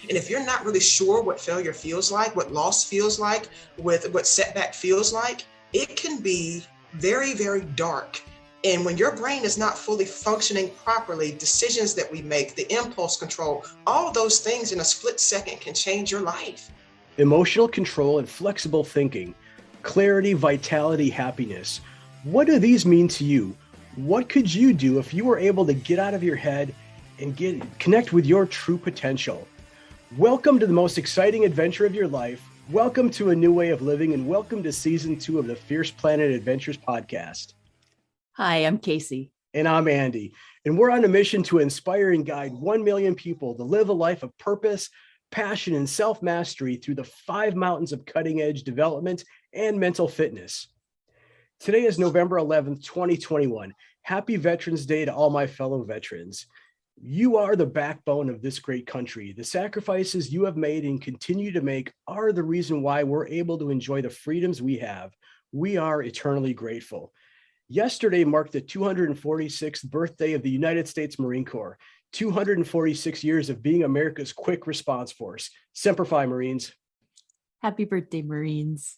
And if you're not really sure what failure feels like, what loss feels like, with what setback feels like, it can be very, very dark. And when your brain is not fully functioning properly, decisions that we make, the impulse control, all those things in a split second can change your life. Emotional control and flexible thinking, clarity, vitality, happiness. What do these mean to you? What could you do if you were able to get out of your head and connect with your true potential? Welcome to the most exciting adventure of your life. Welcome to a new way of living, and welcome to season 2 of the Fierce Planet Adventures podcast. Hi, I'm Casey. And I'm Andy. And we're on a mission to inspire and guide 1 million people to live a life of purpose, passion, and self-mastery through the 5 mountains of cutting-edge development and mental fitness. Today is November 11th, 2021. Happy Veterans Day to all my fellow veterans. You are the backbone of this great country. The sacrifices you have made and continue to make are the reason why we're able to enjoy the freedoms we have. We are eternally grateful. Yesterday marked the 246th birthday of the United States Marine Corps, 246 years of being America's quick response force. Semper Fi, Marines. Happy birthday, Marines.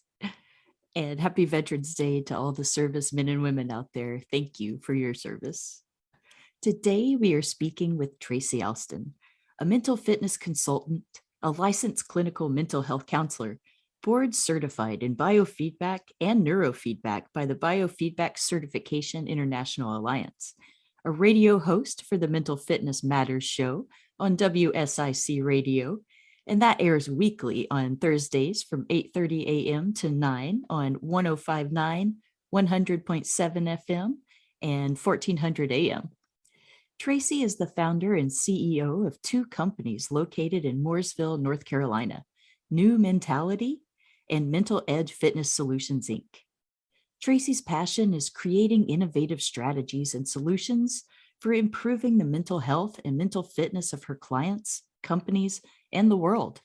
And happy Veterans Day to all the servicemen and women out there. Thank you for your service. Today, we are speaking with Tracy Alston, a mental fitness consultant, a licensed clinical mental health counselor, board certified in biofeedback and neurofeedback by the Biofeedback Certification International Alliance, a radio host for the Mental Fitness Matters show on WSIC Radio, and that airs weekly on Thursdays from 8:30 a.m. to 9 on 105.9, 100.7 FM, and 1400 AM. Tracy is the founder and CEO of 2 companies located in Mooresville, North Carolina, New Mentality and Mental Edge Fitness Solutions, Inc. Tracy's passion is creating innovative strategies and solutions for improving the mental health and mental fitness of her clients, companies, and the world.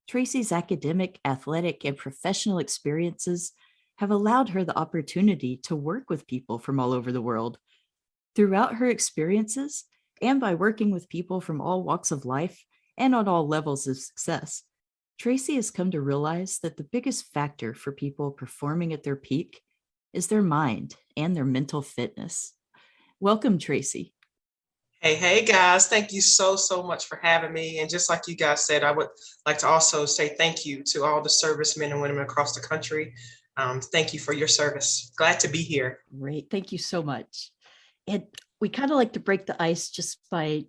Tracy's academic, athletic, and professional experiences have allowed her the opportunity to work with people from all over the world. Throughout her experiences, and by working with people from all walks of life and on all levels of success, Tracy has come to realize that the biggest factor for people performing at their peak is their mind and their mental fitness. Welcome, Tracy. Hey, guys. Thank you so much for having me. And just like you guys said, I would like to also say thank you to all the servicemen and women across the country. Thank you for your service. Glad to be here. Great. Thank you so much. And we kind of like to break the ice just by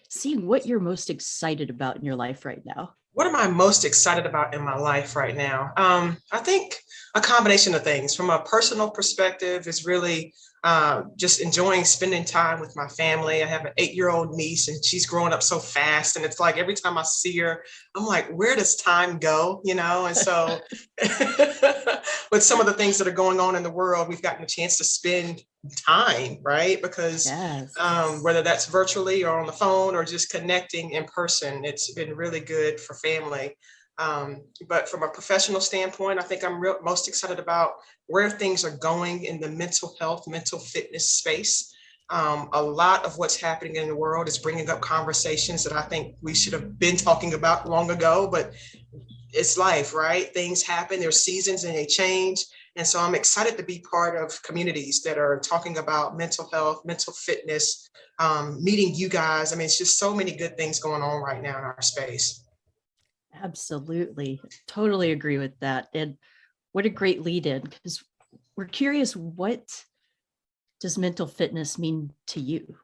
seeing what you're most excited about in your life right now. What am I most excited about in my life right now? I think a combination of things. From a personal perspective is really just enjoying spending time with my family. I have an 8-year-old niece and she's growing up so fast. And it's like every time I see her, I'm like, where does time go? And so with some of the things that are going on in the world, we've gotten a chance to spend time, right? Because yes. Whether that's virtually or on the phone or just connecting in person, it's been really good for family. But from a professional standpoint, I think I'm most excited about where things are going in the mental health, mental fitness space. A lot of what's happening in the world is bringing up conversations that I think we should have been talking about long ago, but it's life, right? Things happen, there's seasons and they change. And so I'm excited to be part of communities that are talking about mental health, mental fitness, meeting you guys. I mean, it's just so many good things going on right now in our space. Absolutely. Totally agree with that. And what a great lead in, because we're curious, what does mental fitness mean to you?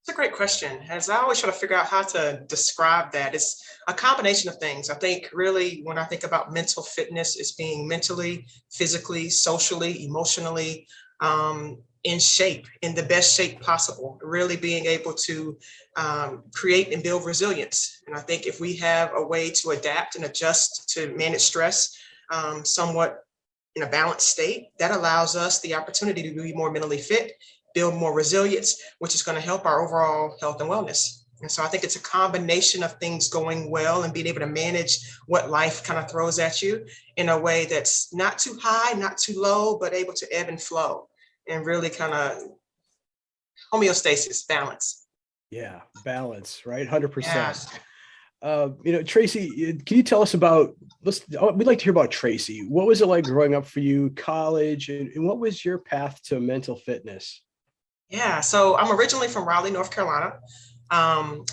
It's a great question. As I always try to figure out how to describe that, it's a combination of things. I think really when I think about mental fitness, it's being mentally, physically, socially, emotionally in shape, in the best shape possible, really being able to create and build resilience. And I think if we have a way to adapt and adjust to manage stress somewhat in a balanced state, that allows us the opportunity to be more mentally fit, build more resilience, which is going to help our overall health and wellness. And so I think it's a combination of things going well and being able to manage what life kind of throws at you in a way that's not too high, not too low, but able to ebb and flow and really kind of homeostasis, balance. Yeah, balance, right? 100%. Tracy, can you tell us about, we'd like to hear about Tracy. What was it like growing up for you, college, and what was your path to mental fitness? Yeah, so I'm originally from Raleigh, North Carolina. I'm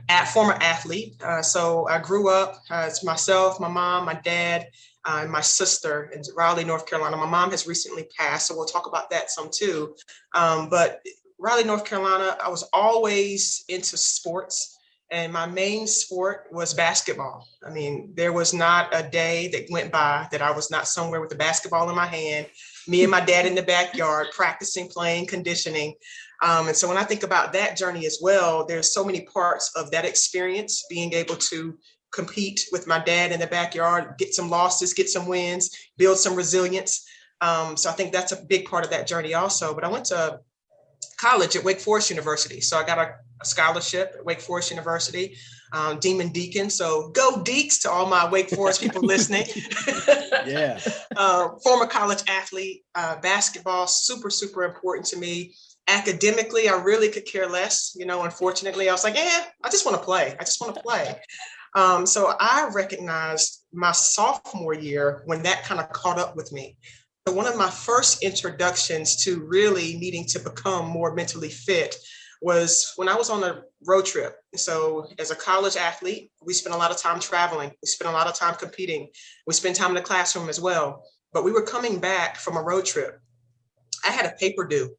a former athlete. So I grew up, it's myself, my mom, my dad, and my sister in Raleigh, North Carolina. My mom has recently passed, so we'll talk about that some too. But Raleigh, North Carolina, I was always into sports. And my main sport was basketball. I mean, there was not a day that went by that I was not somewhere with a basketball in my hand, me and my dad in the backyard, practicing, playing, conditioning. And so when I think about that journey as well, there's so many parts of that experience, being able to compete with my dad in the backyard, get some losses, get some wins, build some resilience. So I think that's a big part of that journey also. But I went to college at Wake Forest University. So I got a scholarship at Wake Forest University, Demon Deacon. So go Deeks to all my Wake Forest people listening. Yeah. Former college athlete, basketball, super, super important to me. Academically, I really could care less. Unfortunately, I was like, I just want to play. I just want to play. So I recognized my sophomore year when that kind of caught up with me. So one of my first introductions to really needing to become more mentally fit was when I was on a road trip. So as a college athlete, we spent a lot of time traveling. We spent a lot of time competing. We spent time in the classroom as well. But we were coming back from a road trip. I had a paper due.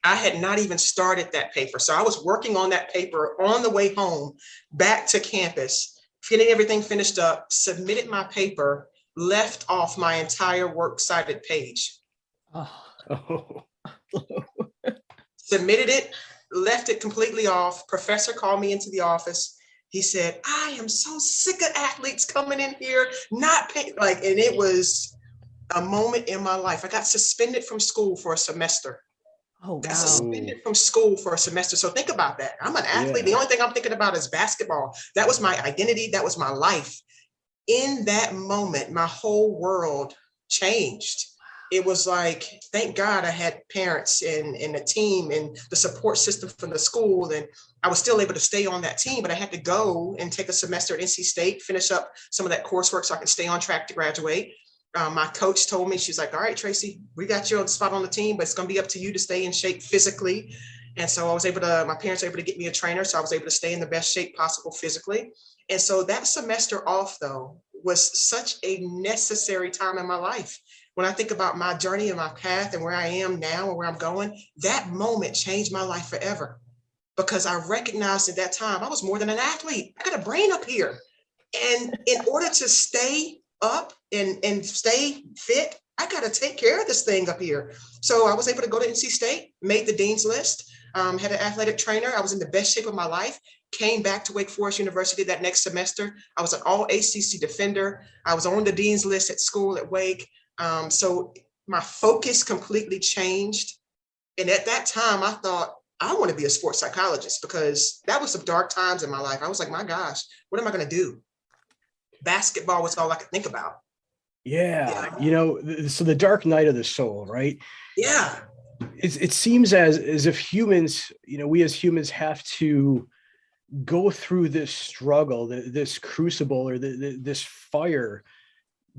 I had not even started that paper. So I was working on that paper on the way home, back to campus, getting everything finished up, submitted my paper, left off my entire works cited page. Oh. Submitted it, left it completely off. Professor called me into the office. He said, I am so sick of athletes coming in here, not paying. And it was a moment in my life. I got suspended from school for a semester. Oh, wow. Got suspended from school for a semester. So think about that. I'm an athlete. Yeah. The only thing I'm thinking about is basketball. That was my identity. That was my life. In that moment, my whole world changed. It was like, thank God I had parents and a team and the support system from the school. And I was still able to stay on that team, but I had to go and take a semester at NC State, finish up some of that coursework so I could stay on track to graduate. My coach told me, she's like, all right, Tracy, we got you on the spot on the team, but it's going to be up to you to stay in shape physically. And so my parents were able to get me a trainer. So I was able to stay in the best shape possible physically. And so that semester off, though, was such a necessary time in my life. When I think about my journey and my path and where I am now and where I'm going, that moment changed my life forever, because I recognized at that time I was more than an athlete. I got a brain up here. And in order to stay up and stay fit, I got to take care of this thing up here. So I was able to go to NC State, made the dean's list, had an athletic trainer. I was in the best shape of my life. Came back to Wake Forest University that next semester. I was an all ACC defender. I was on the dean's list at school at Wake. So my focus completely changed. And at that time, I thought, I want to be a sports psychologist, because that was some dark times in my life. I was like, my gosh, what am I going to do? Basketball was all I could think about. Yeah. So the dark night of the soul, right? Yeah. It seems as if humans, we as humans have to go through this struggle, this crucible, or this fire,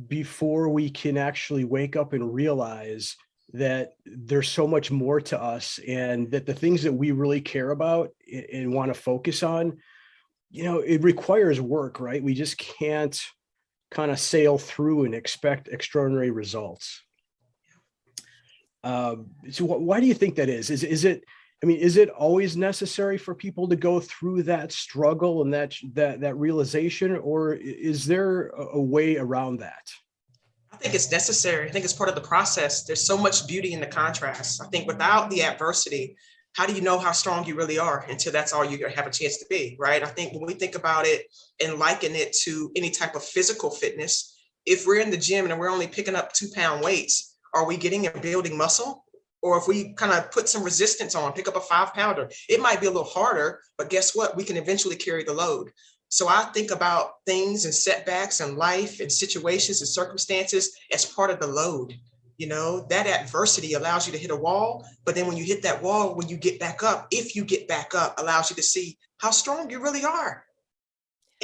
before we can actually wake up and realize that there's so much more to us, and that the things that we really care about and want to focus on, it requires work, right? We just can't kind of sail through and expect extraordinary results. So why do you think that is? Is it always necessary for people to go through that struggle and that realization, or is there a way around that? I think it's necessary. I think it's part of the process. There's so much beauty in the contrast. I think without the adversity, how do you know how strong you really are until that's all you have a chance to be, right? I think when we think about it and liken it to any type of physical fitness, if we're in the gym and we're only picking up 2-pound weights, are we getting and building muscle? Or if we kind of put some resistance on, pick up a 5-pounder, it might be a little harder, but guess what? We can eventually carry the load. So I think about things and setbacks and life and situations and circumstances as part of the load. That adversity allows you to hit a wall, but then when you hit that wall, when you get back up, if you get back up, allows you to see how strong you really are.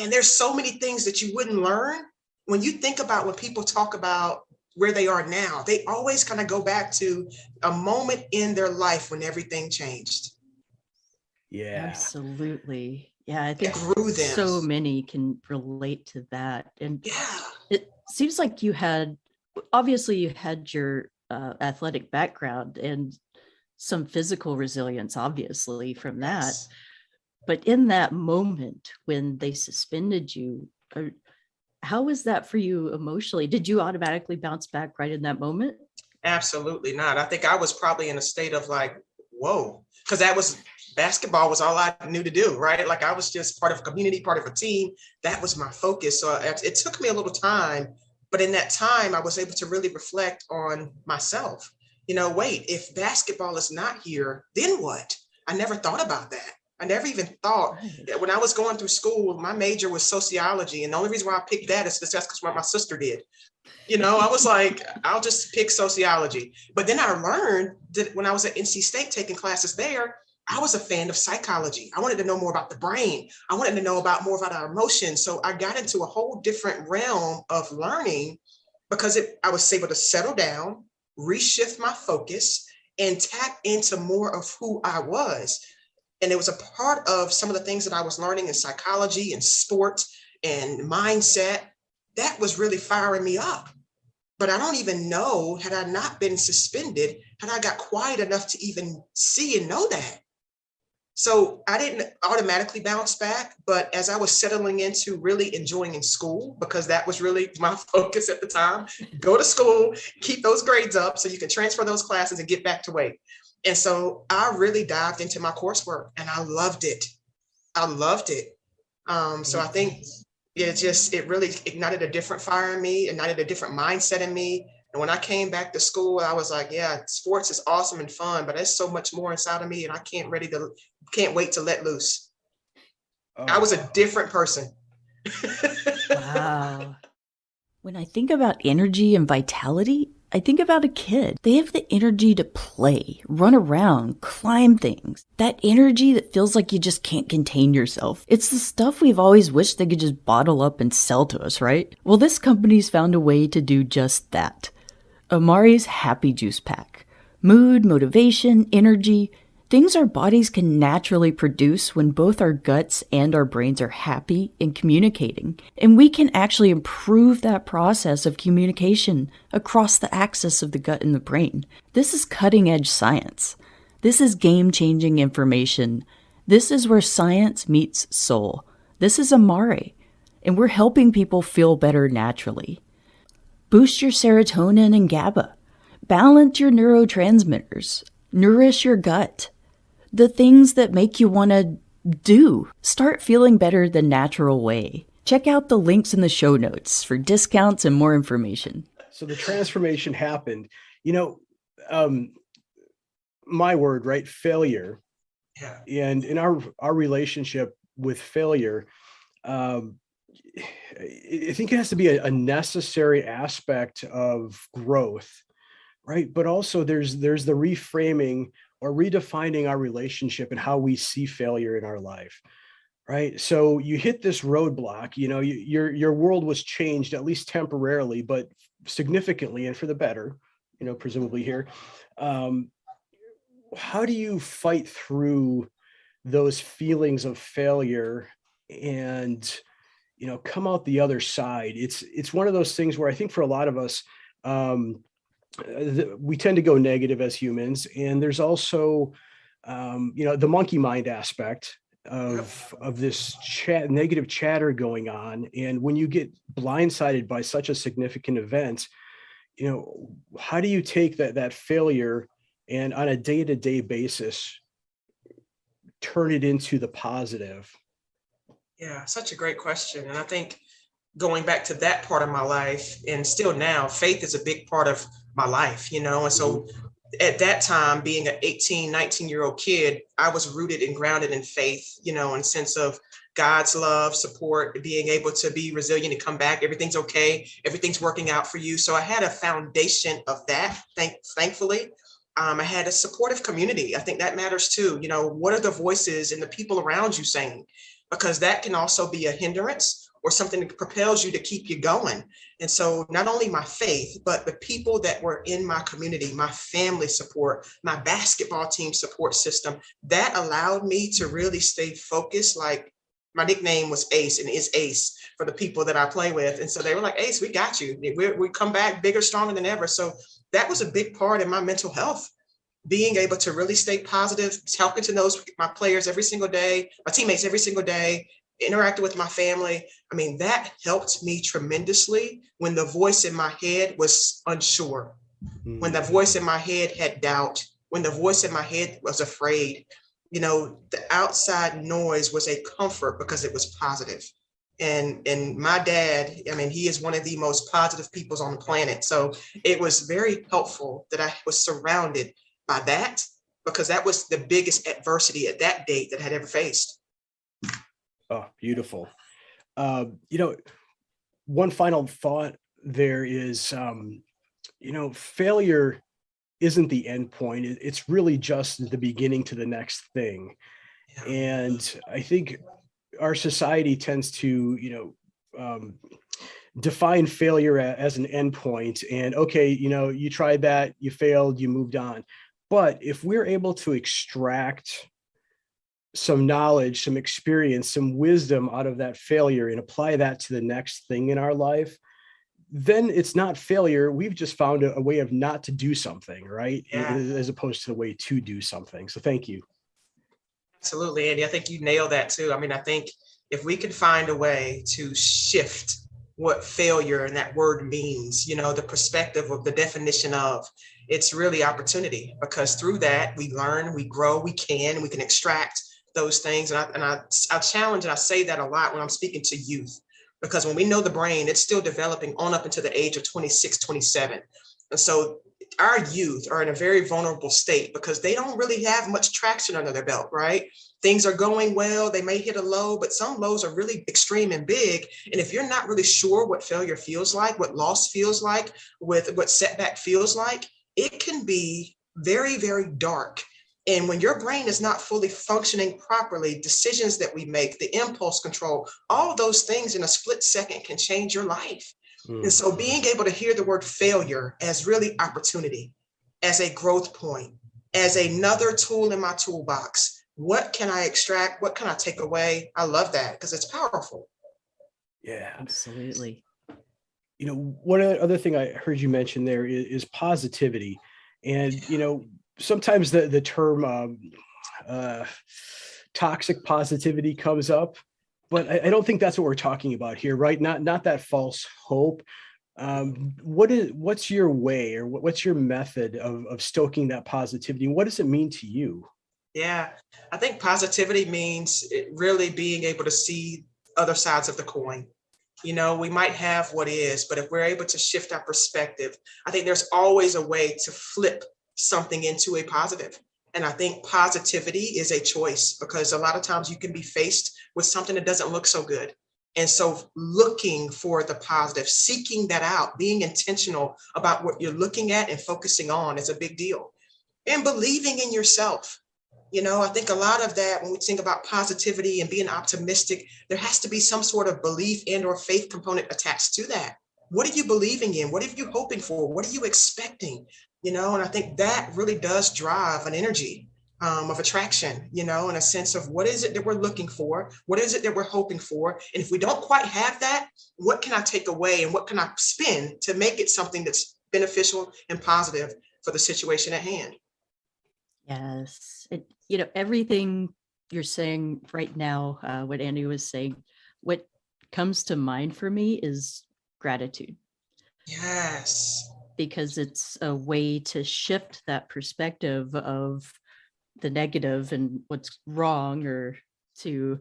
And there's so many things that you wouldn't learn. When you think about when people talk about where they are now, they always kind of go back to a moment in their life when everything changed. Yeah. Absolutely. Yeah, I think Grew them. so many can relate to that. And yeah, it seems like you had your athletic background and some physical resilience, obviously, from that. yes. But in that moment when they suspended you, how was that for you emotionally? Did you automatically bounce back right in that moment? Absolutely not. I think I was probably in a state of like, whoa, because basketball was all I knew to do, right? Like I was just part of a community, part of a team. That was my focus. So it took me a little time, but in that time, I was able to really reflect on myself. Wait, if basketball is not here, then what? I never thought about that. I never even thought that when I was going through school, my major was sociology. And the only reason why I picked that is because what my sister did. I was like, I'll just pick sociology. But then I learned that when I was at NC State taking classes there, I was a fan of psychology. I wanted to know more about the brain. I wanted to know more about our emotions. So I got into a whole different realm of learning because I was able to settle down, reshift my focus, and tap into more of who I was. And it was a part of some of the things that I was learning in psychology and sport and mindset that was really firing me up. But I don't even know, had I not been suspended, had I got quiet enough to even see and know that. So I didn't automatically bounce back, but as I was settling into really enjoying in school, because that was really my focus at the time, go to school, keep those grades up so you can transfer those classes and get back to weight. And so I really dived into my coursework and I loved it. I loved it. So I think it really ignited a different fire in me, ignited a different mindset in me. And when I came back to school, I was like, yeah, sports is awesome and fun, but there's so much more inside of me and I can't wait to let loose. Oh. I was a different person. Wow. When I think about energy and vitality, I think about a kid. They have the energy to play, run around, climb things. That energy that feels like you just can't contain yourself. It's the stuff we've always wished they could just bottle up and sell to us, right? Well, this company's found a way to do just that. Amari's Happy Juice Pack. Mood, motivation, energy, things our bodies can naturally produce when both our guts and our brains are happy and communicating. And we can actually improve that process of communication across the axis of the gut and the brain. This is cutting-edge science. This is game-changing information. This is where science meets soul. This is Amari, and we're helping people feel better naturally. Boost your serotonin and GABA. Balance your neurotransmitters. Nourish your gut. The things that make you want to do. Start feeling better the natural way. Check out the links in the show notes for discounts and more information. So the transformation happened. My word, right? Failure. Yeah. And in our relationship with failure, I think it has to be a necessary aspect of growth, right? But also there's the reframing or redefining our relationship and how we see failure in our life, right? So you hit this roadblock, your world was changed, at least temporarily, but significantly and for the better, presumably here. How do you fight through those feelings of failure and, come out the other side? It's one of those things where I think for a lot of us, we tend to go negative as humans, and there's also the monkey mind aspect of this negative chatter going on. And when you get blindsided by such a significant event, how do you take that failure and on a day-to-day basis turn it into the positive? Yeah, such a great question. And I think going back to that part of my life and still now, faith is a big part of my life, and so at that time, being an 18, 19-year-old kid, I was rooted and grounded in faith, in a sense of God's love, support, being able to be resilient and come back. Everything's okay. Everything's working out for you. So I had a foundation of that, thankfully. I had a supportive community. I think that matters too. You know, what are the voices and the people around you saying? Because that can also be a hindrance or something that propels you to keep you going. And so not only my faith, but the people that were in my community, my family support, my basketball team support system, that allowed me to really stay focused. Like my nickname was Ace and is Ace for the people that I play with. And so they were like, Ace, we got you. We come back bigger, stronger than ever. So that was a big part in my mental health, being able to really stay positive, talking to those my players every single day, my teammates every single day, interacting with my family. I mean, that helped me tremendously when the voice in my head was unsure, when the voice in my head had doubt, when the voice in my head was afraid. You know, the outside noise was a comfort because it was positive. And my dad, I mean, he is one of the most positive peoples on the planet. So it was very helpful that I was surrounded by that, because that was the biggest adversity at that date that I had ever faced. Oh, beautiful. You know, one final thought there is, you know, failure isn't the end point. It's really just the beginning to the next thing. Yeah. And I think our society tends to, you know, define failure as an endpoint. And okay, you know, you tried that, you failed, you moved on. But if we're able to extract some knowledge, some experience, some wisdom out of that failure and apply that to the next thing in our life, then it's not failure. We've just found a way of not to do something, right? Yeah. As opposed to the way to do something. So thank you. Absolutely, Andy. I think you nailed that too. I mean, I think if we could find a way to shift what failure and that word means, you know, the perspective of the definition of, it's really opportunity, because through that we learn, we grow, we can extract those things. And I challenge, and I say that a lot when I'm speaking to youth, because when we know the brain, it's still developing on up until the age of 26, 27. And so our youth are in a very vulnerable state because they don't really have much traction under their belt, right? Things are going well, they may hit a low, but some lows are really extreme and big. And if you're not really sure what failure feels like, what loss feels like, with what setback feels like, it can be very, very dark. And when your brain is not fully functioning properly, decisions that we make, the impulse control, all those things in a split second can change your life. And so being able to hear the word failure as really opportunity, as a growth point, as another tool in my toolbox, what can I extract? What can I take away? I love that because it's powerful. Yeah, Absolutely. you know, one other thing I heard you mention there is positivity. And, you know, sometimes the term toxic positivity comes up, but I don't think that's what we're talking about here, right? Not that false hope. What's your way, or what's your method of stoking that positivity? What does it mean to you? Yeah, I think positivity means really being able to see other sides of the coin. You know, we might have what is, but if we're able to shift our perspective, I think there's always a way to flip something into a positive. And I think positivity is a choice, because a lot of times you can be faced with something that doesn't look so good. And so looking for the positive, seeking that out, being intentional about what you're looking at and focusing on is a big deal. And believing in yourself. You know, I think a lot of that, when we think about positivity and being optimistic, there has to be some sort of belief and or faith component attached to that. What are you believing in? What are you hoping for? What are you expecting? You know, and I think that really does drive an energy of attraction, you know, in a sense of what is it that we're looking for? What is it that we're hoping for? And if we don't quite have that, what can I take away and what can I spin to make it something that's beneficial and positive for the situation at hand? Yes. Everything you're saying right now, what Andy was saying, what comes to mind for me is gratitude, Yes. because it's a way to shift that perspective of the negative and what's wrong, or to,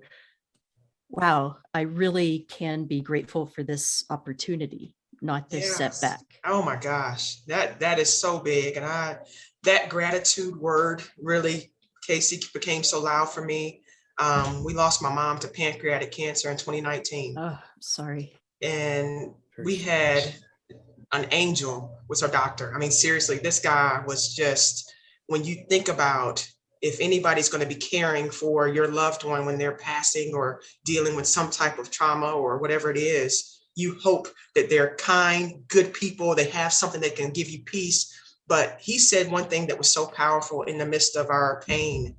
wow, I really can be grateful for this opportunity, not this Yes. setback. Oh my gosh, that is so big, and that gratitude word really, Casey, became so loud for me. We lost my mom to pancreatic cancer in 2019, Oh, sorry. and we had an angel was our doctor. I mean, seriously, this guy was just when you think about if anybody's going to be caring for your loved one when they're passing or dealing with some type of trauma or whatever it is, you hope that they're kind, good people, they have something that can give you peace. But he said one thing that was so powerful in the midst of our pain.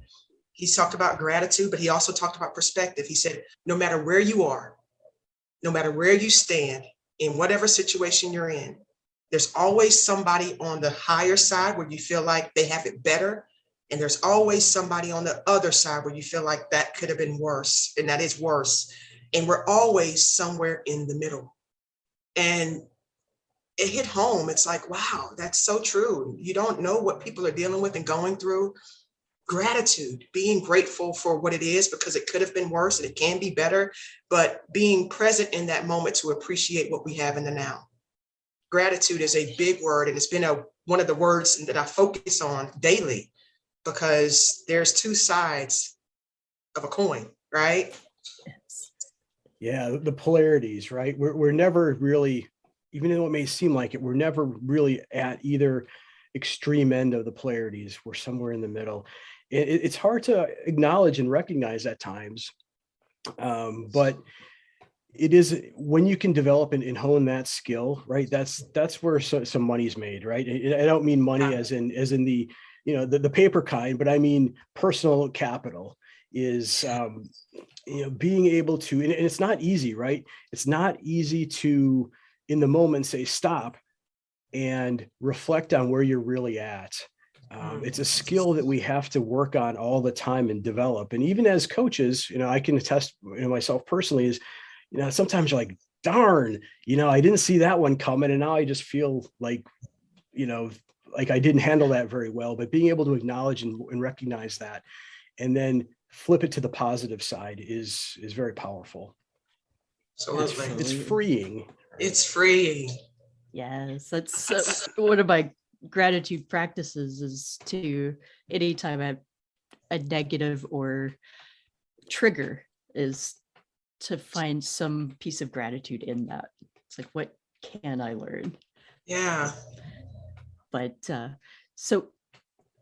He talked about gratitude, but he also talked about perspective. He said, no matter where you are, no matter where you stand, in whatever situation you're in, there's always somebody on the higher side where you feel like they have it better. And there's always somebody on the other side where you feel like that could have been worse, and that is worse. And we're always somewhere in the middle. And it hit home. It's like, wow, that's so true. You don't know what people are dealing with and going through. Gratitude, being grateful for what it is, because it could have been worse and it can be better, but being present in that moment to appreciate what we have in the now. Gratitude is a big word, and it's been one of the words that I focus on daily, because there's two sides of a coin, right? Yeah, the polarities, right? We're never really, even though it may seem like it, we're never really at either extreme end of the polarities. We're somewhere in the middle. It's hard to acknowledge and recognize at times, but it is when you can develop and hone that skill, right? That's where some money's made, right? I don't mean money as in the the paper kind, but I mean personal capital is being able to, and it's not easy, right? It's not easy to in the moment say stop and reflect on where you're really at. It's a skill that we have to work on all the time and develop. And even as coaches, I can attest myself personally is, sometimes you're like, darn, I didn't see that one coming. And now I just feel like, like I didn't handle that very well, but being able to acknowledge and recognize that, and then flip it to the positive side is very powerful. Absolutely. It's freeing. It's freeing. Yes, that's one of my gratitude practices is to anytime I have a negative or trigger is to find some piece of gratitude in that. It's like, what can I learn? Yeah. But so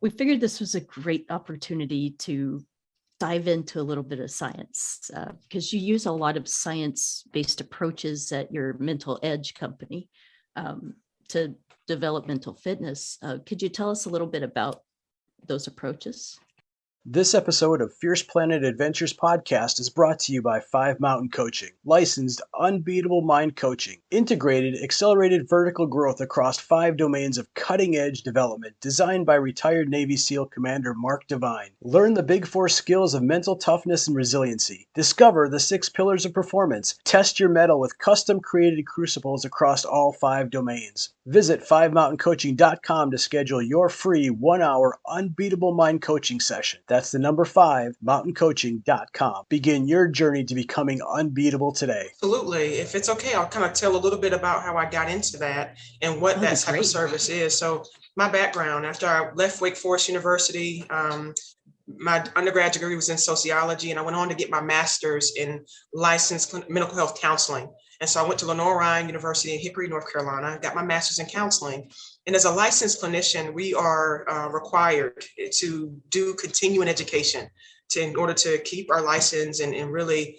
we figured this was a great opportunity to dive into a little bit of science because you use a lot of science-based approaches at your Mental Edge company to develop mental fitness. Could you tell us a little bit about those approaches? This episode of Fierce Planet Adventures podcast is brought to you by 5 Mountain Coaching, licensed unbeatable mind coaching, integrated accelerated vertical growth across 5 domains of cutting-edge development designed by retired Navy SEAL Commander Mark Devine. Learn the big 4 skills of mental toughness and resiliency. Discover the 6 pillars of performance. Test your mettle with custom-created crucibles across all 5 domains. Visit 5mountaincoaching.com to schedule your free 1-hour unbeatable mind coaching session. That's the number 5, mountaincoaching.com. Begin your journey to becoming unbeatable today. Absolutely. If it's okay, I'll kind of tell a little bit about how I got into that and what that type of service is. So my background, after I left Wake Forest University, my undergraduate degree was in sociology, and I went on to get my master's in licensed mental health counseling. And so I went to Lenore Ryan University in Hickory, North Carolina, got my master's in counseling. And as a licensed clinician, we are required to do continuing education in order to keep our license and really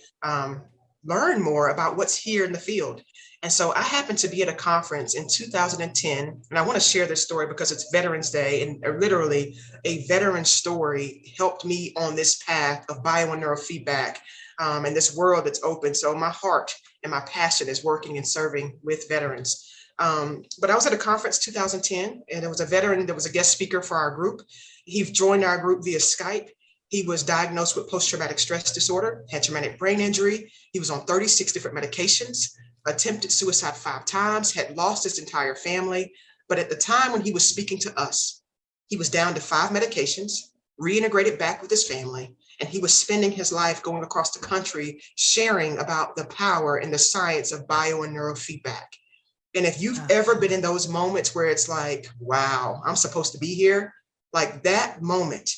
learn more about what's here in the field. And so I happened to be at a conference in 2010, and I want to share this story because it's Veterans Day, and literally a veteran story helped me on this path of bio and neurofeedback and this world that's open. So my heart and my passion is working and serving with veterans. But I was at a conference 2010, and there was a veteran that was a guest speaker for our group. He joined our group via Skype. He was diagnosed with post-traumatic stress disorder, had traumatic brain injury. He was on 36 different medications, attempted suicide 5 times, had lost his entire family. But at the time when he was speaking to us, he was down to 5 medications, reintegrated back with his family, and he was spending his life going across the country sharing about the power and the science of bio and neurofeedback. And if you've ever been in those moments where it's like, wow, I'm supposed to be here, like that moment,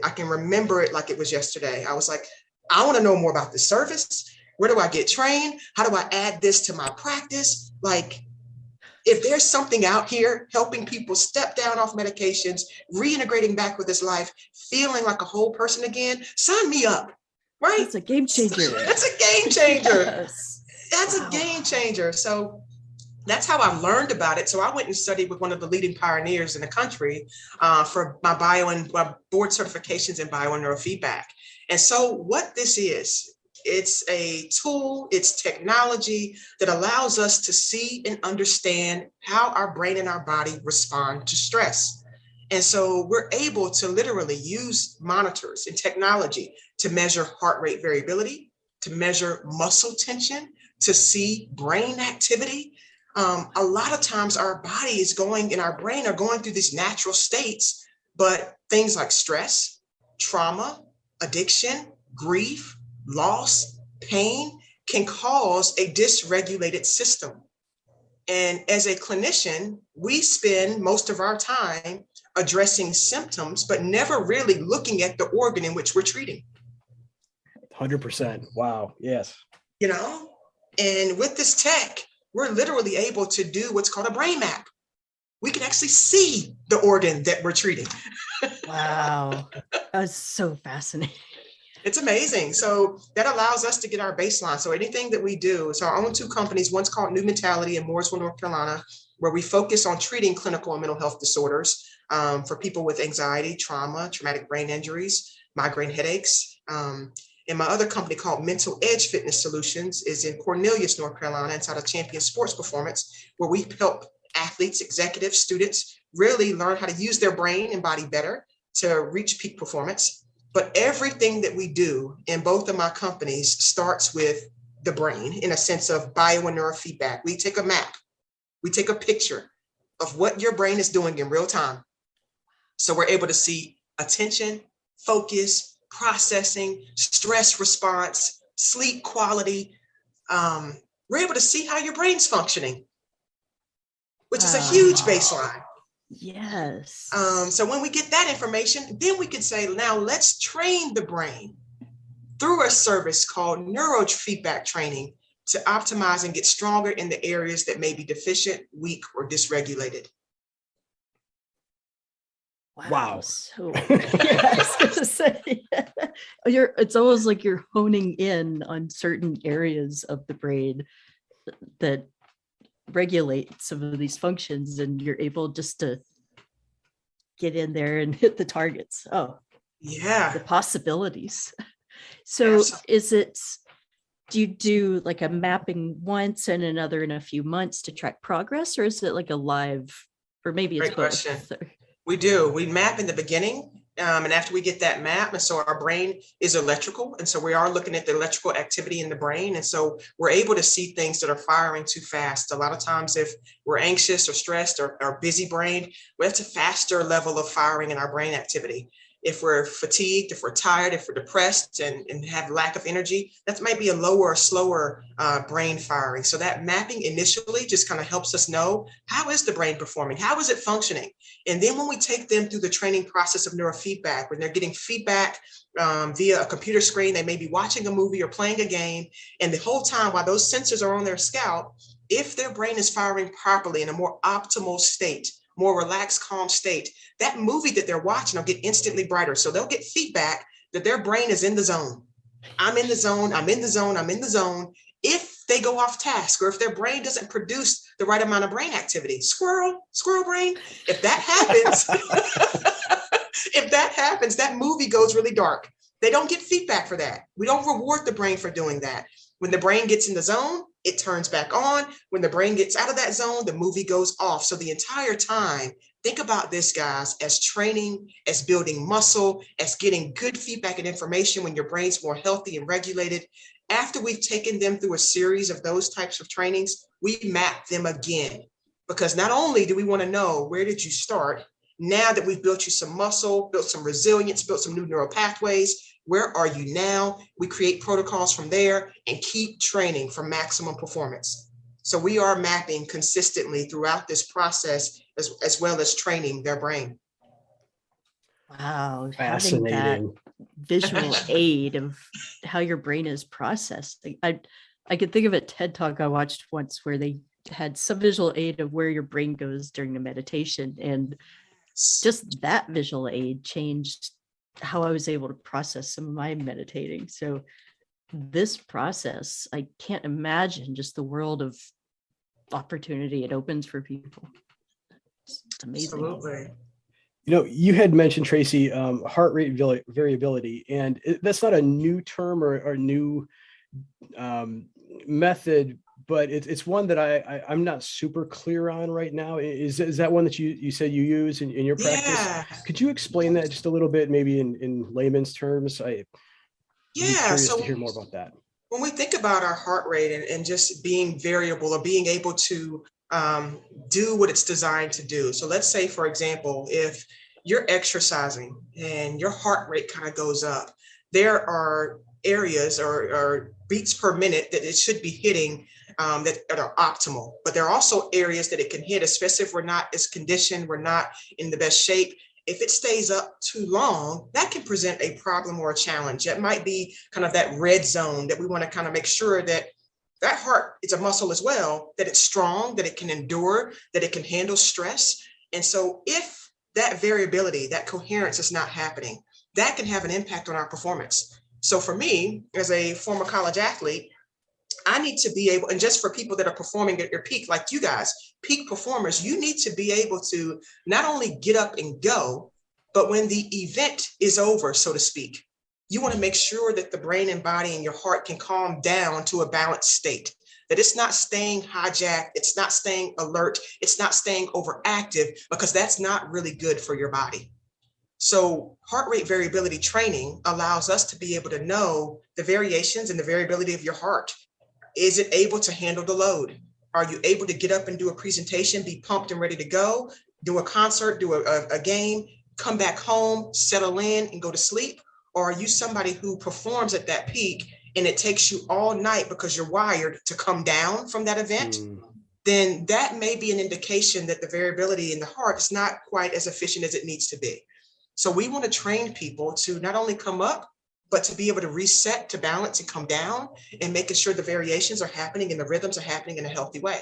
I can remember it like it was yesterday. I was like, I want to know more about this service. Where do I get trained? How do I add this to my practice? Like, If there's something out here helping people step down off medications, reintegrating back with this life, feeling like a whole person again, sign me up, right? It's a game changer. That's a game changer. Yes. That's Wow. a game changer. So that's how I learned about it. So I went and studied with one of the leading pioneers in the country for my board certifications in bio and neurofeedback. And so what this is, it's a tool, it's technology that allows us to see and understand how our brain and our body respond to stress. And so we're able to literally use monitors and technology to measure heart rate variability, to measure muscle tension, to see brain activity. A lot of times our body is going and our brain are going through these natural states, but things like stress, trauma, addiction, grief, loss, pain can cause a dysregulated system. And as a clinician, we spend most of our time addressing symptoms, but never really looking at the organ in which we're treating. 100%. Wow. Yes. You know, and with this tech, we're literally able to do what's called a brain map. We can actually see the organ that we're treating. Wow. That's so fascinating. It's amazing. So that allows us to get our baseline. So anything that we do, so our own two companies, one's called New Mentality in Mooresville, North Carolina, where we focus on treating clinical and mental health disorders for people with anxiety, trauma, traumatic brain injuries, migraine headaches. And my other company called Mental Edge Fitness Solutions is in Cornelius, North Carolina, inside of Champion Sports Performance, where we help athletes, executives, students really learn how to use their brain and body better to reach peak performance. But everything that we do in both of my companies starts with the brain in a sense of bio and neurofeedback. We take a map, we take a picture of what your brain is doing in real time. So we're able to see attention, focus, processing, stress response, sleep quality. We're able to see how your brain's functioning, which is a huge baseline. Yes. So when we get that information, then we can say, now let's train the brain through a service called neurofeedback training to optimize and get stronger in the areas that may be deficient, weak, or dysregulated. Wow. So yeah, I was gonna say, it's almost like you're honing in on certain areas of the brain that regulate some of these functions, and you're able just to get in there and hit the targets. Oh, yeah, the possibilities. So do you do like a mapping once and another in a few months to track progress, or is it like a live, or maybe it's great both? question. We do. We map in the beginning. And after we get that map, and so our brain is electrical. And so we are looking at the electrical activity in the brain. And so we're able to see things that are firing too fast. A lot of times if we're anxious or stressed or busy brain, that's a faster level of firing in our brain activity. If we're fatigued, if we're tired, if we're depressed and have lack of energy, that might be a lower or slower brain firing. So that mapping initially just kind of helps us know, how is the brain performing? How is it functioning? And then when we take them through the training process of neurofeedback, when they're getting feedback via a computer screen, they may be watching a movie or playing a game. And the whole time while those sensors are on their scalp, if their brain is firing properly in a more optimal state, more relaxed, calm state, that movie that they're watching will get instantly brighter. So they'll get feedback that their brain is in the zone. I'm in the zone, I'm in the zone, I'm in the zone. If they go off task, or if their brain doesn't produce the right amount of brain activity, squirrel brain, if that happens, that movie goes really dark. They don't get feedback for that. We don't reward the brain for doing that. When the brain gets in the zone, it turns back on. When the brain gets out of that zone, the movie goes off. So the entire time, think about this, guys, as training, as building muscle, as getting good feedback and information when your brain's more healthy and regulated. After we've taken them through a series of those types of trainings, we map them again. Because not only do we want to know, where did you start? Now that we've built you some muscle, built some resilience, built some new neural pathways, where are you now? We create protocols from there and keep training for maximum performance. So we are mapping consistently throughout this process, as well as training their brain. Wow. Fascinating. Having that visual aid of how your brain is processed. I could think of a TED Talk I watched once where they had some visual aid of where your brain goes during the meditation. And just that visual aid changed how I was able to process some of my meditating. So this process, I can't imagine just the world of opportunity it opens for people. It's amazing. Absolutely. You had mentioned, Tracy, heart rate variability, and that's not a new term or new method, but it's one that I'm not super clear on right now. Is that one that you said you use in your practice? Yeah. Could you explain that just a little bit, maybe in layman's terms? I'd be curious to hear more about that. When we think about our heart rate and just being variable or being able to do what it's designed to do. So let's say, for example, if you're exercising and your heart rate kind of goes up, there are areas or beats per minute that it should be hitting that are optimal. But there are also areas that it can hit, especially if we're not as conditioned, we're not in the best shape. If it stays up too long, that can present a problem or a challenge. That might be kind of that red zone that we want to kind of make sure that that heart is a muscle as well, that it's strong, that it can endure, that it can handle stress. And so if that variability, that coherence is not happening, that can have an impact on our performance. So for me, as a former college athlete, I need to be able, and just for people that are performing at your peak, like you guys, peak performers, you need to be able to not only get up and go, but when the event is over, so to speak, you want to make sure that the brain and body and your heart can calm down to a balanced state, that it's not staying hijacked, it's not staying alert, it's not staying overactive, because that's not really good for your body. So heart rate variability training allows us to be able to know the variations and the variability of your heart. Is it able to handle the load? Are you able to get up and do a presentation, be pumped and ready to go, do a concert, do a game, come back home, settle in and go to sleep? Or are you somebody who performs at that peak and it takes you all night because you're wired to come down from that event? Then that may be an indication that the variability in the heart is not quite as efficient as it needs to be. So we want to train people to not only come up, but to be able to reset, to balance and come down, and making sure the variations are happening and the rhythms are happening in a healthy way.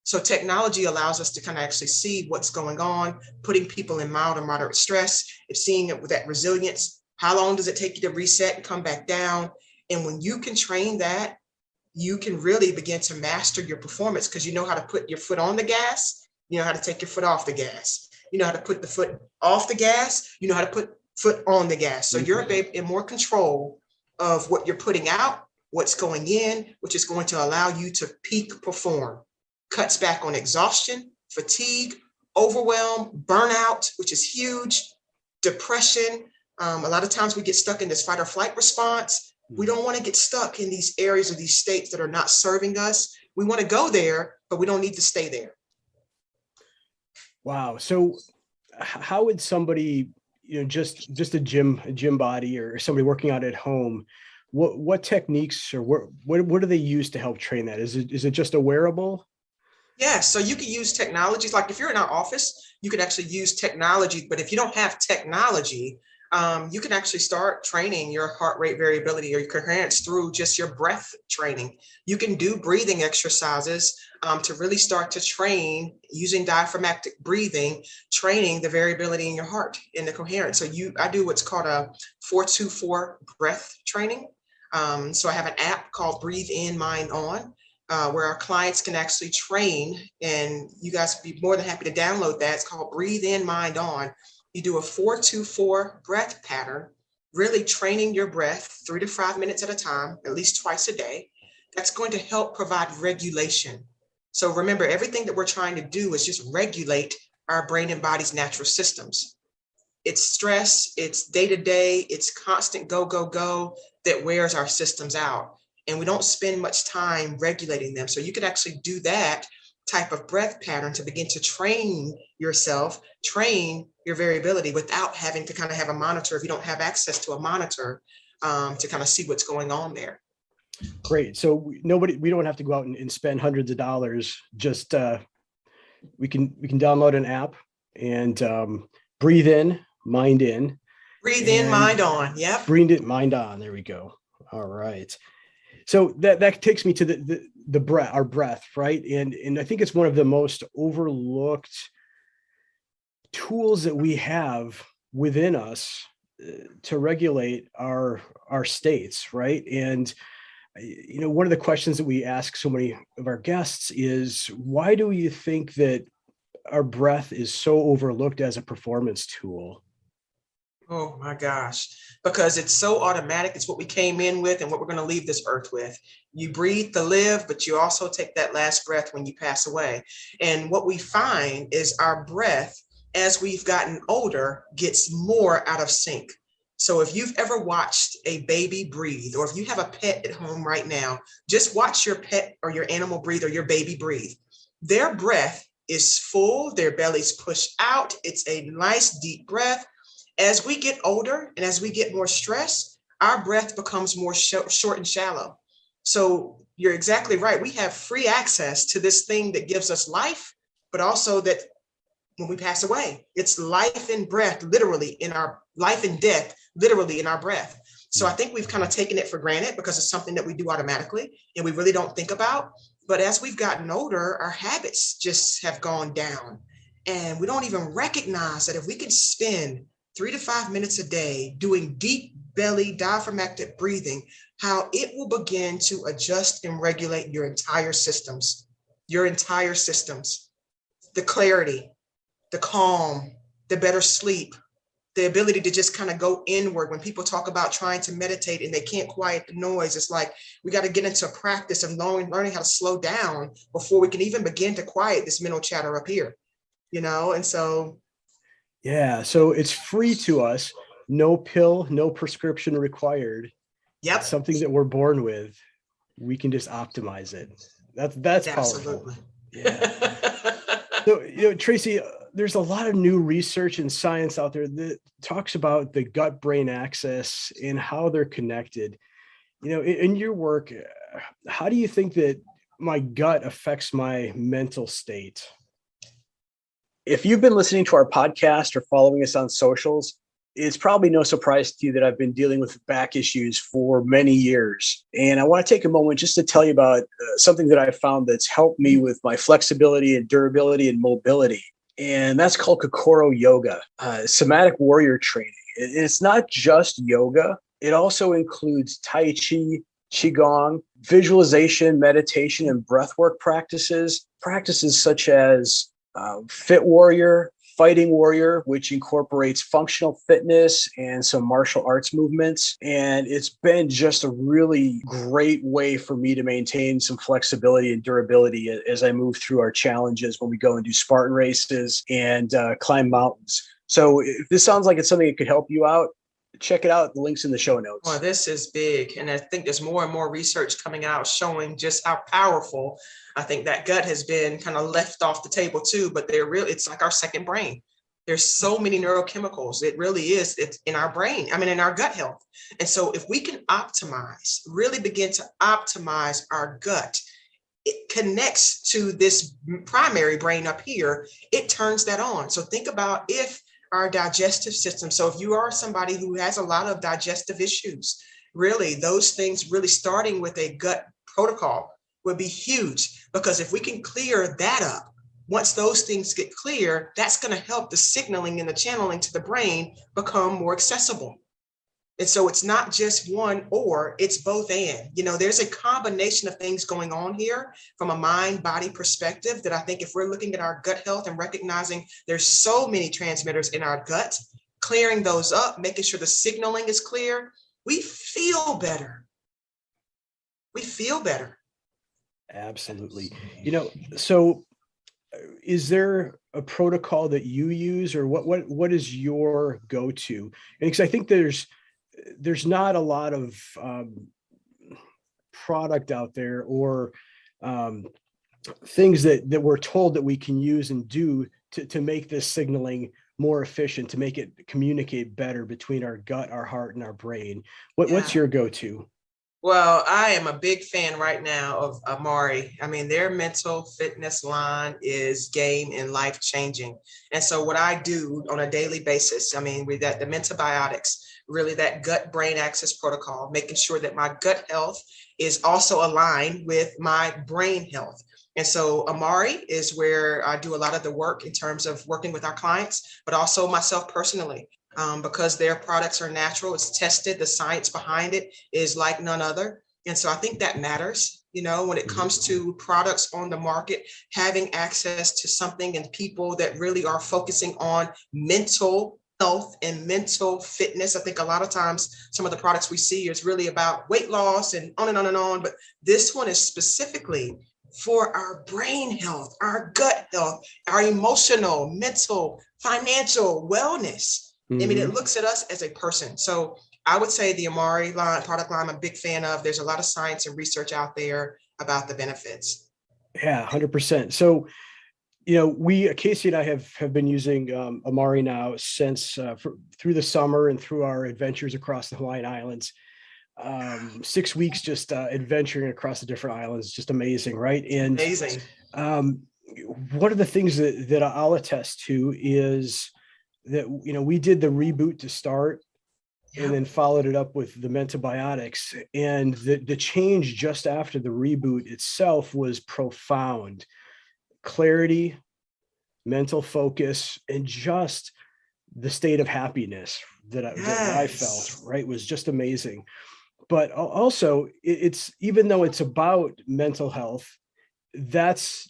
So technology allows us to kind of actually see what's going on, putting people in mild or moderate stress, seeing it with that resilience. How long does it take you to reset and come back down? And when you can train that, you can really begin to master your performance, because you know how to put your foot on the gas, you know how to take your foot off the gas. You know how to put the foot off the gas, you know how to put foot on the gas. So you're in more control of what you're putting out, what's going in, which is going to allow you to peak perform. Cuts back on exhaustion, fatigue, overwhelm, burnout, which is huge, depression. A lot of times we get stuck in this fight or flight response. We don't want to get stuck in these areas or these states that are not serving us. We want to go there, but we don't need to stay there. Wow. So how would somebody, just a gym body or somebody working out at home, what techniques or what do they use to help train that? Is it just a wearable? Yeah, so you can use technologies. Like if you're in our office, you can actually use technology. But if you don't have technology, you can actually start training your heart rate variability or your coherence through just your breath training. You can do breathing exercises to really start to train using diaphragmatic breathing, training the variability in your heart and the coherence. So I do what's called a 4-2-4 breath training. So I have an app called Breathe In, Mind On, where our clients can actually train, and you guys would be more than happy to download that. It's called Breathe In, Mind On. You do a 4-2-4 breath pattern, really training your breath 3 to 5 minutes at a time, at least twice a day. That's going to help provide regulation. So remember, everything that we're trying to do is just regulate our brain and body's natural systems. It's stress, it's day-to-day, it's constant go, go, go that wears our systems out. And we don't spend much time regulating them. So you could actually do that type of breath pattern to begin to train yourself, train your variability without having to kind of have a monitor if you don't have access to a monitor to kind of see what's going on there. Great. So we don't have to go out and spend hundreds of dollars. Just we can download an app and breathe in, mind in. Breathe in, mind on. Yep. Breathe in, mind on. There we go. All right. So that takes me to our breath, right? And I think it's one of the most overlooked tools that we have within us to regulate our states, right? And one of the questions that we ask so many of our guests is, why do you think that our breath is so overlooked as a performance tool? Oh my gosh, because it's so automatic. It's what we came in with and what we're going to leave this earth with. You breathe to live, but you also take that last breath when you pass away. And what we find is our breath, as we've gotten older, gets more out of sync. So if you've ever watched a baby breathe, or if you have a pet at home right now, just watch your pet or your animal breathe or your baby breathe. Their breath is full, their belly's pushed out. It's a nice deep breath. As we get older and as we get more stressed, our breath becomes more short and shallow. So you're exactly right. We have free access to this thing that gives us life, but also that when we pass away, it's life and breath, literally in our life and death, literally in our breath. So I think we've kind of taken it for granted because it's something that we do automatically and we really don't think about. But as we've gotten older, our habits just have gone down and we don't even recognize that if we can spend 3 to 5 minutes a day doing deep belly diaphragmatic breathing, how it will begin to adjust and regulate your entire systems, the clarity, the calm, the better sleep, the ability to just kind of go inward. When people talk about trying to meditate and they can't quiet the noise, it's like we got to get into a practice of learning how to slow down before we can even begin to quiet this mental chatter up here, and so. Yeah, so it's free to us, no pill, no prescription required. Yep. It's something that we're born with. We can just optimize it. That's Absolutely. powerful. Yeah. So, Tracy, there's a lot of new research and science out there that talks about the gut-brain axis and how they're connected. In your work, how do you think that my gut affects my mental state? If you've been listening to our podcast or following us on socials, it's probably no surprise to you that I've been dealing with back issues for many years. And I want to take a moment just to tell you about something that I've found that's helped me with my flexibility and durability and mobility. And that's called Kokoro Yoga, somatic warrior training. It's not just yoga. It also includes Tai Chi, Qigong, visualization, meditation, and breathwork practices such as Fit Warrior, Fighting Warrior, which incorporates functional fitness and some martial arts movements. And it's been just a really great way for me to maintain some flexibility and durability as I move through our challenges when we go and do Spartan races and climb mountains. So if this sounds like it's something that could help you out, check it out. The link's in the show notes. Well, this is big. And I think there's more and more research coming out showing just how powerful. I think that gut has been kind of left off the table too, but it's like our second brain. There's so many neurochemicals. It really is. It's in our brain. In our gut health. And so if we can really begin to optimize our gut, it connects to this primary brain up here. It turns that on. So think about if our digestive system. So if you are somebody who has a lot of digestive issues, really those things really starting with a gut protocol would be huge, because if we can clear that up, once those things get clear, that's going to help the signaling and the channeling to the brain become more accessible. And so it's not just one or, it's both and. There's a combination of things going on here from a mind-body perspective that I think if we're looking at our gut health and recognizing there's so many transmitters in our gut, clearing those up, making sure the signaling is clear, we feel better. Absolutely. So is there a protocol that you use, or what is your go-to? And because I think there's not a lot of product out there or things that we're told that we can use and do to make this signaling more efficient, to make it communicate better between our gut, our heart, and our brain. What's your go-to? Well, I am a big fan right now of Amari. Their mental fitness line is game and life changing. And so what I do on a daily basis, with that, the Mentabiotics, really that gut brain axis protocol, making sure that my gut health is also aligned with my brain health. And so Amari is where I do a lot of the work in terms of working with our clients, but also myself personally, because their products are natural, it's tested, the science behind it is like none other. And so I think that matters, when it comes to products on the market, having access to something and people that really are focusing on mental health and mental fitness. I think a lot of times some of the products we see is really about weight loss and on and on and on, but this one is specifically for our brain health, our gut health, our emotional, mental, financial wellness. I mean, it looks at us as a person. So I would say the Amari product line, I'm a big fan of. There's a lot of science and research out there about the benefits. Yeah, 100%. So, Casey and I have been using Amari now since through the summer and through our adventures across the Hawaiian Islands. 6 weeks just adventuring across the different islands, just amazing, right? And amazing. One of the things that I'll attest to is that we did the reboot to start, and then followed it up with the mentobiotics, and the change just after the reboot itself was profound. Clarity, mental focus, and just the state of happiness that I felt, right, was just amazing. But also, it's, even though it's about mental health, it's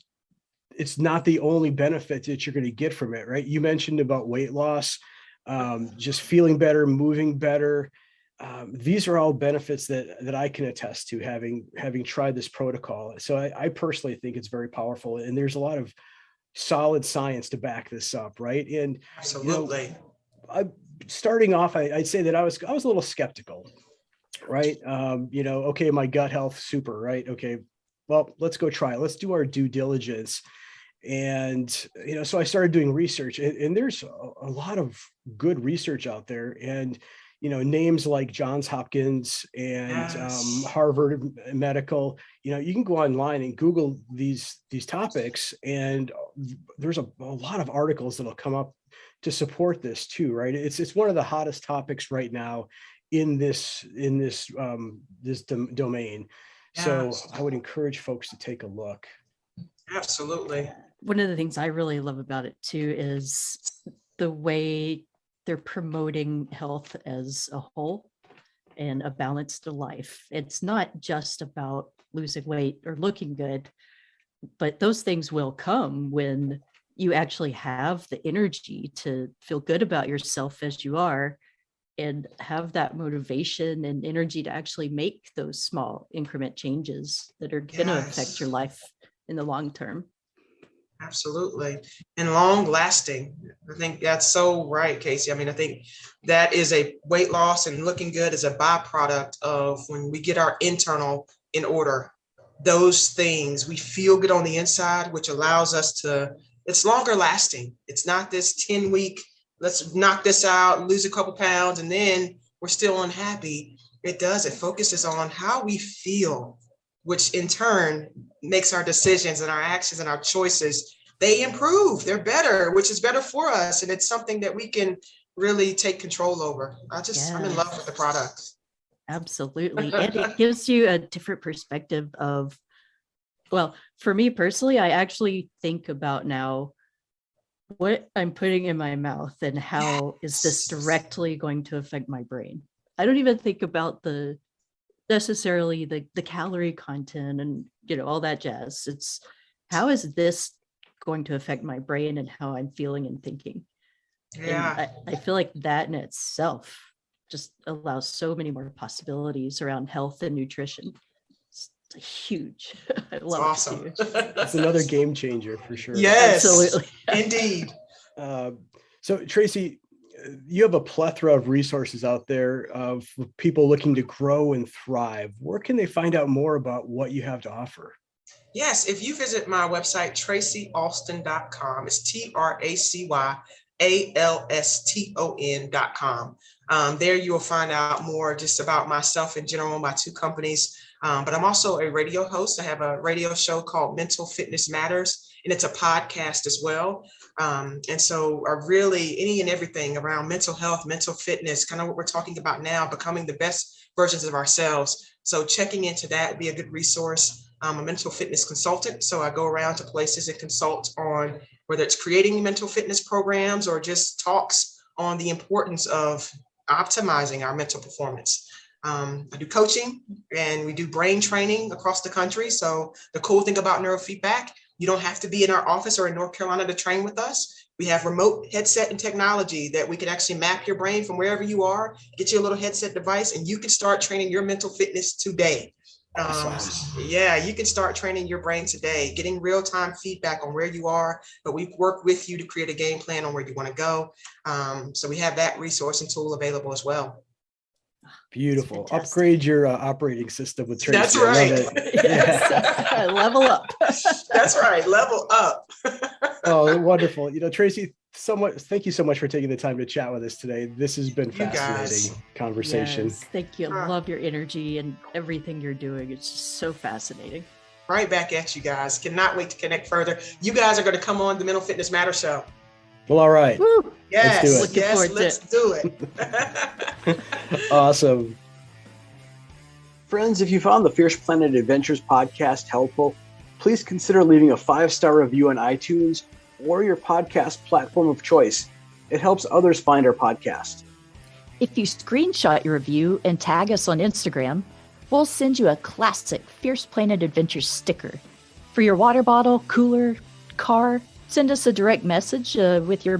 not the only benefit that you're going to get from it, right? You mentioned about weight loss, just feeling better, moving better. These are all benefits that I can attest to, having tried this protocol. So I personally think it's very powerful, and there's a lot of solid science to back this up, right? And absolutely, starting off, I'd say that I was a little skeptical, right? Okay, my gut health, super, right? Okay, well, let's go try it. Let's do our due diligence. And, so I started doing research, and there's a lot of good research out there, and, names like Johns Hopkins and Harvard Medical, you can go online and Google these topics, and there's a lot of articles that'll come up to support this too, right? It's one of the hottest topics right now in this domain. So I would encourage folks to take a look. Absolutely. One of the things I really love about it too is the way they're promoting health as a whole and a balanced life. It's not just about losing weight or looking good, but those things will come when you actually have the energy to feel good about yourself as you are, and have that motivation and energy to actually make those small increment changes that are going to affect your life in the long term. Absolutely. And long lasting. I think that's so right, Casey. I mean, I think that is a weight loss, and looking good is a byproduct of when we get our internal in order. Those things, we feel good on the inside, which allows us to, it's longer lasting. It's not this 10-week, let's knock this out, lose a couple pounds, and then we're still unhappy. It focuses on how we feel, which in turn makes our decisions and our actions and our choices, they improve, they're better, which is better for us. And it's something that we can really take control over. I'm in love with the product. Absolutely. And it gives you a different perspective of, well, for me personally, I actually think about now what I'm putting in my mouth and how is this directly going to affect my brain. I don't even think about necessarily the calorie content and all that jazz. It's how is this going to affect my brain and how I'm feeling and thinking. And I feel like that in itself just allows so many more possibilities around health and nutrition. It's huge. I love awesome. It too. It's another game changer for sure. Yes, absolutely. Indeed. So Tracy, you have a plethora of resources out there of people looking to grow and thrive. Where can they find out more about what you have to offer? Yes, if you visit my website, tracyalston.com, it's TracyAlston.com. There you will find out more just about myself in general, my two companies. But I'm also a radio host. I have a radio show called Mental Fitness Matters, and it's a podcast as well. And so really any and everything around mental health, mental fitness, kind of what we're talking about now, becoming the best versions of ourselves. So checking into that would be a good resource. I'm a mental fitness consultant, so I go around to places and consult on whether it's creating mental fitness programs or just talks on the importance of optimizing our mental performance. I do coaching and we do brain training across the country. So the cool thing about neurofeedback, you don't have to be in our office or in North Carolina to train with us. We have remote headset and technology that we can actually map your brain from wherever you are, get you a little headset device, and you can start training your mental fitness today. Awesome. Yeah, you can start training your brain today, getting real-time feedback on where you are, but we work with you to create a game plan on where you want to go. So we have that resource and tool available as well. Beautiful. Upgrade your operating system with Tracy. That's right. I love it. Yes. Level up. That's right. Level up. Oh, wonderful. Tracy, thank you so much for taking the time to chat with us today. This has been fascinating conversation. Yes, thank you. I love your energy and everything you're doing. It's just so fascinating. Right back at you guys. Cannot wait to connect further. You guys are going to come on the Mental Fitness Matter Show. Well, all right. Woo. Yes, let's do it. Awesome. Friends, if you found the Fierce Planet Adventures podcast helpful, please consider leaving a 5-star review on iTunes or your podcast platform of choice. It helps others find our podcast. If you screenshot your review and tag us on Instagram, we'll send you a classic Fierce Planet Adventures sticker. For your water bottle, cooler, car, send us a direct message with your